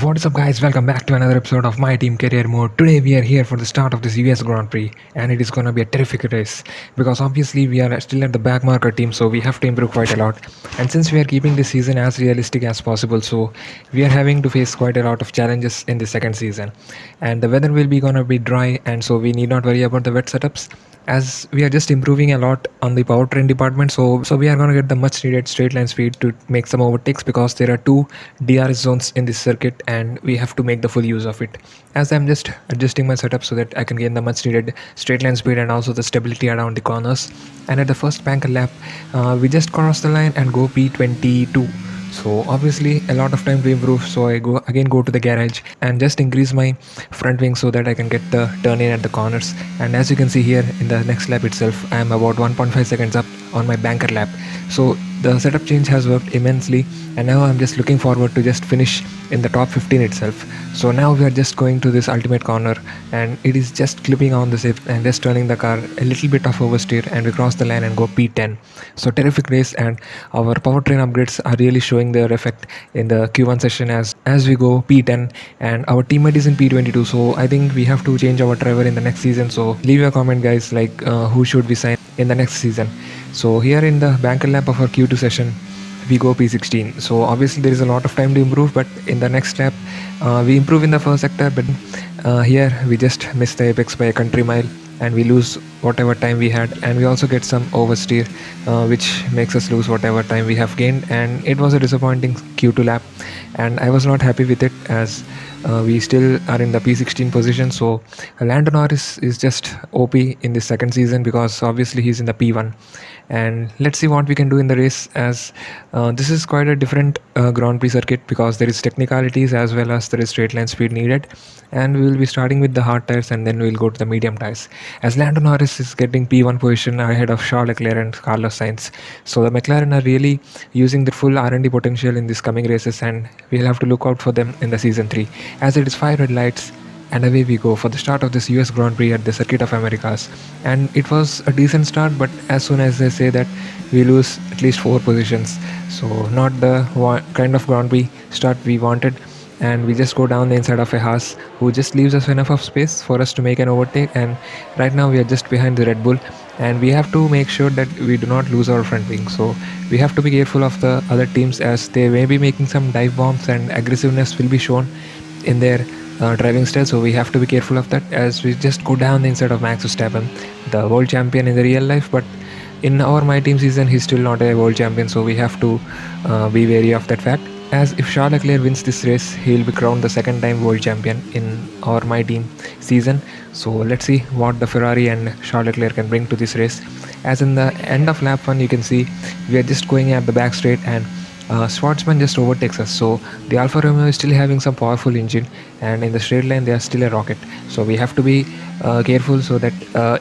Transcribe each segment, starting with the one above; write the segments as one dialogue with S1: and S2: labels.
S1: What is up, guys? Welcome back to another episode of My Team Career Mode. Today, we are here for the start of this US Grand Prix, and it is gonna be a terrific race because obviously we are still at the back marker team, so we have to improve quite a lot. And since we are keeping this season as realistic as possible, so we are having to face quite a lot of challenges in the second season. And the weather will be gonna be dry, and so we need not worry about the wet setups as we are just improving a lot on the powertrain department. So we are going to get the much needed straight line speed to make some overtakes because there are two DRS zones in this circuit and we have to make the full use of it. As I'm just adjusting my setup so that I can gain the much needed straight line speed and also the stability around the corners. And at the first banker lap, we just cross the line and go P22. So obviously a lot of time to improve, so I go to the garage and just increase my front wing so that I can get the turn in at the corners. And as you can see here in the next lap itself, I am about 1.5 seconds up on my banker lap. So the setup change has worked immensely, and now I'm just looking forward to just finish in the top 15 itself. So now we are just going to this ultimate corner, and it is just clipping on the zip and just turning the car a little bit of oversteer, and we cross the line and go P10. So terrific race, and our powertrain upgrades are really showing their effect in the Q1 session as we go P10, and our teammate is in P22. So I think we have to change our driver in the next season. So leave your comment, guys, like who should we sign in the next season. So here in the banker lap of our Q2 session, we go P16. So obviously there is a lot of time to improve, but in the next lap we improve in the first sector, but here we just miss the apex by a country mile and we lose whatever time we had, and we also get some oversteer which makes us lose whatever time we have gained, and it was a disappointing Q2 lap and I was not happy with it as we still are in the P16 position. So Lando Norris is just OP in this second season because obviously he's in the P1, and let's see what we can do in the race as this is quite a different Grand Prix circuit because there is technicalities as well as there is straight line speed needed, and we will be starting with the hard tires and then we'll go to the medium tires as Lando Norris is getting P1 position ahead of Charles Leclerc and Carlos Sainz. So the McLaren are really using their full R&D potential in these coming races, and we'll have to look out for them in the season 3 as it is 5 red lights and away we go for the start of this US Grand Prix at the Circuit of Americas. And it was a decent start, but as soon as I say that, we lose at least 4 positions. So not the kind of Grand Prix start we wanted, and we just go down the inside of a Haas who just leaves us enough of space for us to make an overtake. And right now we are just behind the Red Bull, and we have to make sure that we do not lose our front wing. So we have to be careful of the other teams as they may be making some dive bombs and aggressiveness will be shown in their driving style. So we have to be careful of that as we just go down the inside of Max Verstappen, the world champion in the real life, but in our My Team season he's still not a world champion, so we have to be wary of that fact as if Charles Leclerc wins this race he'll be crowned the second time world champion in our My Team season. So let's see what the Ferrari and Charles Leclerc can bring to this race as in the end of lap 1 you can see we are just going at the back straight and Schwartzman just overtakes us. So the Alfa Romeo is still having some powerful engine, and in the straight line they are still a rocket. So we have to be careful so that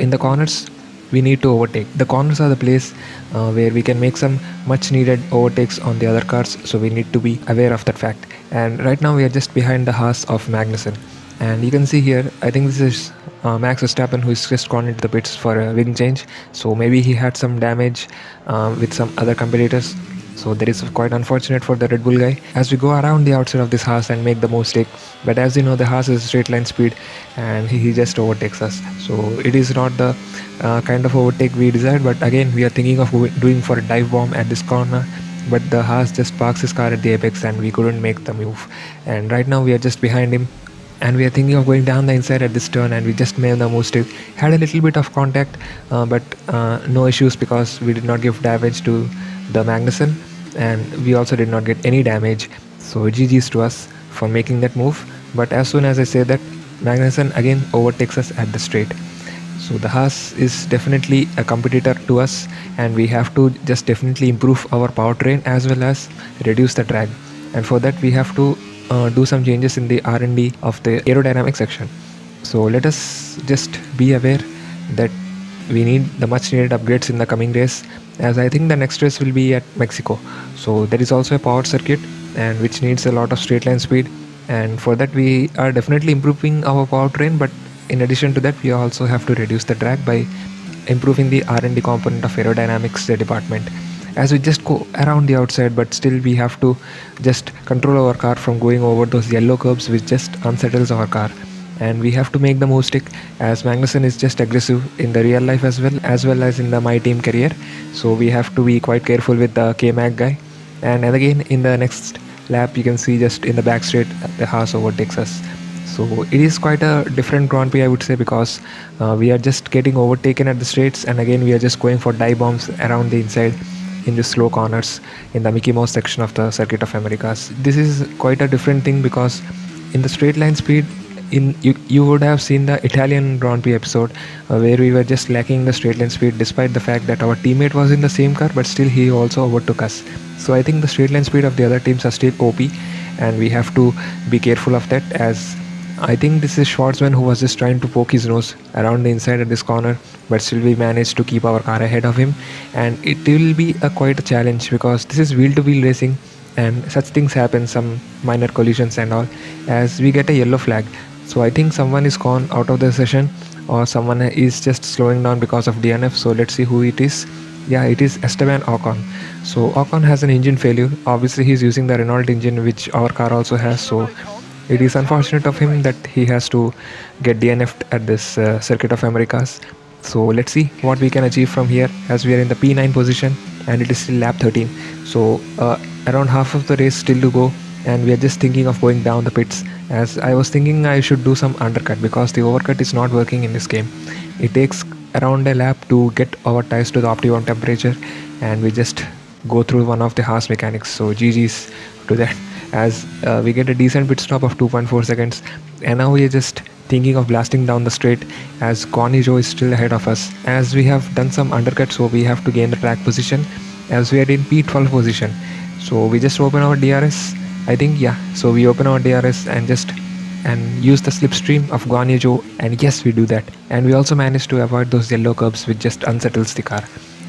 S1: in the corners we need to overtake. The corners are the place where we can make some much needed overtakes on the other cars. So we need to be aware of that fact. And right now we are just behind the Haas of Magnussen. And you can see here, I think this is Max Verstappen who is just gone into the pits for a wing change. So maybe he had some damage with some other competitors. So that is quite unfortunate for the Red Bull guy as we go around the outside of this Haas and make the mistake. But as you know, the Haas is straight line speed and he just overtakes us. So it is not the kind of overtake we desired. But again, we are thinking of doing for a dive bomb at this corner. But the Haas just parks his car at the apex and we couldn't make the move. And right now we are just behind him. And we are thinking of going down the inside at this turn and we just made the mistake. Had a little bit of contact but no issues because we did not give damage to the Magnussen, and we also did not get any damage. So GG's to us for making that move. But as soon as I say that, Magnussen again overtakes us at the straight. So the Haas is definitely a competitor to us, and we have to just definitely improve our powertrain as well as reduce the drag. And for that we have to do some changes in the R&D of the aerodynamic section. So let us just be aware that we need the much needed upgrades in the coming race, as I think the next race will be at Mexico. So there is also a power circuit and which needs a lot of straight line speed, and for that we are definitely improving our powertrain, but in addition to that we also have to reduce the drag by improving the R&D component of aerodynamics department. as we just go around the outside, but still we have to just control our car from going over those yellow curbs which just unsettles our car. And we have to make the most stick, as Magnussen is just aggressive in the real life as well as in the my team career. So we have to be quite careful with the K-Mag guy. And again in the next lap you can see just in the back straight the Haas overtakes us. So it is quite a different Grand Prix, I would say, because we are just getting overtaken at the straights, and again we are just going for dive bombs around the inside in the slow corners in the Mickey Mouse section of the Circuit of Americas. This is quite a different thing because in the straight line speed, you would have seen the Italian Grand Prix episode where we were just lacking the straight line speed despite the fact that our teammate was in the same car, but still he also overtook us. So I think the straight line speed of the other teams are still OP, and we have to be careful of that, as I think this is Schwartzman who was just trying to poke his nose around the inside at this corner, but still we managed to keep our car ahead of him. And it will be quite a challenge because this is wheel-to-wheel racing, and such things happen, some minor collisions and all, as we get a yellow flag. So I think someone is gone out of the session, or someone is just slowing down because of DNF. So let's see who it is. Yeah, it is Esteban Ocon. So Ocon has an engine failure. Obviously he's using the Renault engine which our car also has. So it is unfortunate of him that he has to get DNF'd at this Circuit of Americas. So let's see what we can achieve from here, as we are in the P9 position and it is still lap 13. So around half of the race still to go, and we are just thinking of going down the pits, as I was thinking I should do some undercut because the overcut is not working in this game. It takes around a lap to get our tires to the optimum temperature, and we just go through one of the Haas mechanics. So GG's to that, as we get a decent pit stop of 2.4 seconds, and now we are just thinking of blasting down the straight, as Guanyu Zhou is still ahead of us, as we have done some undercut. So we have to gain the track position, as we are in P12 position. So we just open our DRS, I think. Yeah, so we open our DRS and use the slipstream of Guanyu Zhou, and yes, we do that, and we also manage to avoid those yellow curbs which just unsettles the car.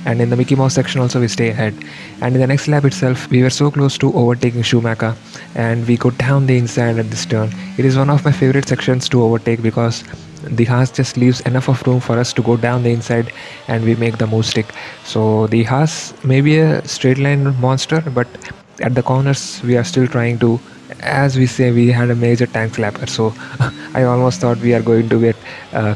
S1: And in the Mickey Mouse section also we stay ahead, and in the next lap itself we were so close to overtaking Schumacher, and we go down the inside at this turn. It is one of my favorite sections to overtake because the Haas just leaves enough of room for us to go down the inside, and we make the move stick. So the Haas may be a straight line monster, but at the corners we are still trying to, as we say, we had a major tank slapper. So I almost thought we are going to get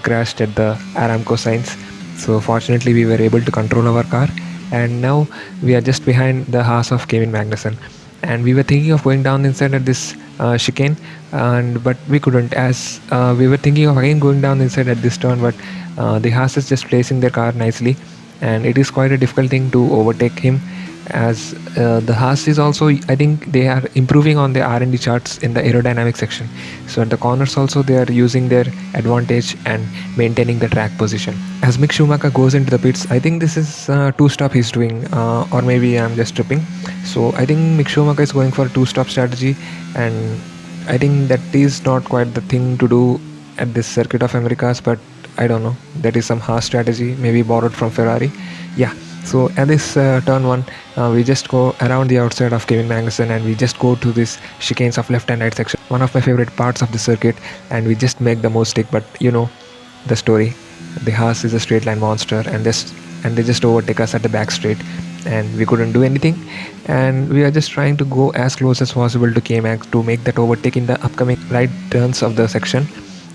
S1: crashed at the Aramco signs. So fortunately we were able to control our car, and now we are just behind the Haas of Kevin Magnussen, and we were thinking of going down inside at this chicane, but we couldn't, as we were thinking of again going down inside at this turn, but the Haas is just placing their car nicely, and it is quite a difficult thing to overtake him, as the Haas is also, I think they are improving on the R&D charts in the aerodynamic section. So at the corners also they are using their advantage and maintaining the track position. As Mick Schumacher goes into the pits, I think this is two-stop he's doing, or maybe I'm just tripping. So I think Mick Schumacher is going for a two-stop strategy, and I think that is not quite the thing to do at this Circuit of Americas, but I don't know, that is some Haas strategy, maybe borrowed from Ferrari. Yeah. So at this turn 1, we just go around the outside of Kevin Magnussen, and we just go to this chicanes of left and right section, one of my favorite parts of the circuit, and we just make the most stick. But you know the story, the Haas is a straight line monster, and they just overtake us at the back straight, and we couldn't do anything, and we are just trying to go as close as possible to K-Mag to make that overtake in the upcoming right turns of the section,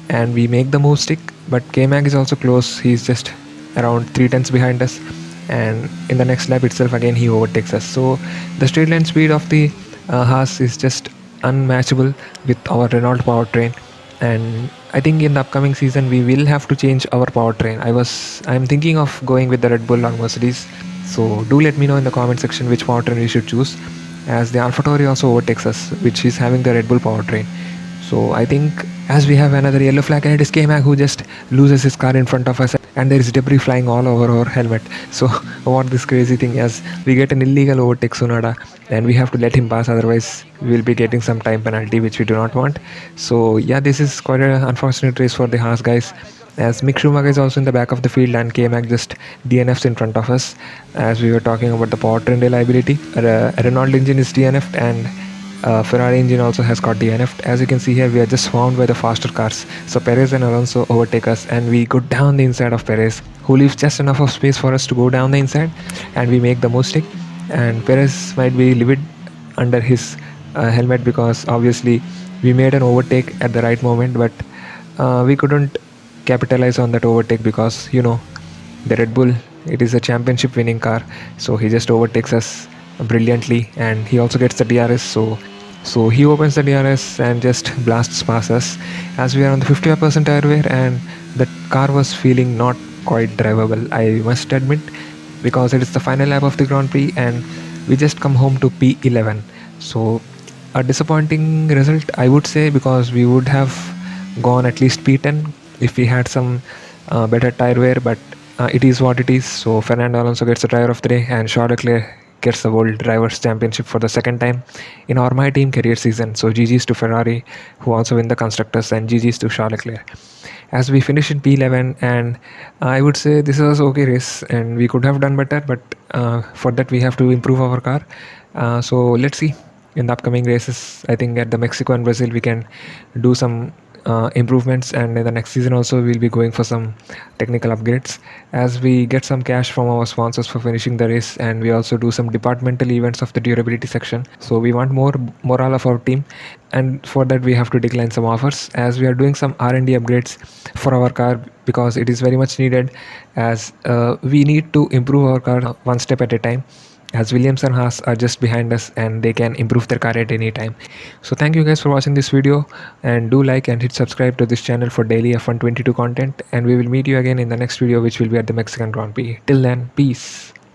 S1: and we make the move stick. But K-Mag is also close, he's just around 3 tenths behind us, and in the next lap itself again he overtakes us. So the straight line speed of the Haas is just unmatchable with our Renault powertrain, and I think in the upcoming season we will have to change our powertrain. I'm thinking of going with the Red Bull or Mercedes, so do let me know in the comment section which powertrain we should choose, as the AlphaTauri also overtakes us, which is having the Red Bull powertrain. So I think, as we have another yellow flag, and it is K-Mag who just loses his car in front of us, and there is debris flying all over our helmet. So what this crazy thing is, we get an illegal overtake Tsunoda, and we have to let him pass, otherwise we will be getting some time penalty which we do not want. So yeah, this is quite an unfortunate race for the Haas guys, as Mick Schumacher is also in the back of the field, and K-Mag just DNFs in front of us, as we were talking about the powertrain reliability. A Renault engine is DNF'd, and Ferrari engine also has got DNF'd. As you can see here, we are just found by the faster cars. So Perez and Alonso overtake us, and we go down the inside of Perez, who leaves just enough of space for us to go down the inside, and we make the move stick. and Perez might be livid under his helmet because obviously we made an overtake at the right moment, but we couldn't capitalize on that overtake because the Red Bull, it is a championship winning car, so he just overtakes us brilliantly, and he also gets the DRS. So he opens the DRS and just blasts past us as we are on the 55% tire wear, and the car was feeling not quite drivable, I must admit, because it is the final lap of the Grand Prix and we just come home to P11. So a disappointing result, I would say, because we would have gone at least P10 if we had some better tire wear, but it is what it is. So Fernando Alonso gets the driver of the day, and Charles Leclerc gets the World Drivers' Championship for the second time in our My Team career season. So GG's to Ferrari, who also win the constructors, and GG's to Charles Leclerc. As we finish in P11, and I would say this was okay race, and we could have done better, but for that we have to improve our car. So let's see in the upcoming races. I think at the Mexico and Brazil we can do some improvements, and in the next season also we'll be going for some technical upgrades as we get some cash from our sponsors for finishing the race, and we also do some departmental events of the durability section. So we want more morale of our team, and for that we have to decline some offers as we are doing some R&D upgrades for our car because it is very much needed, as we need to improve our car one step at a time, as Williams and Haas are just behind us and they can improve their car at any time. So thank you guys for watching this video, and do like and hit subscribe to this channel for daily F122 content, and we will meet you again in the next video, which will be at the Mexican Grand Prix. Till then, peace.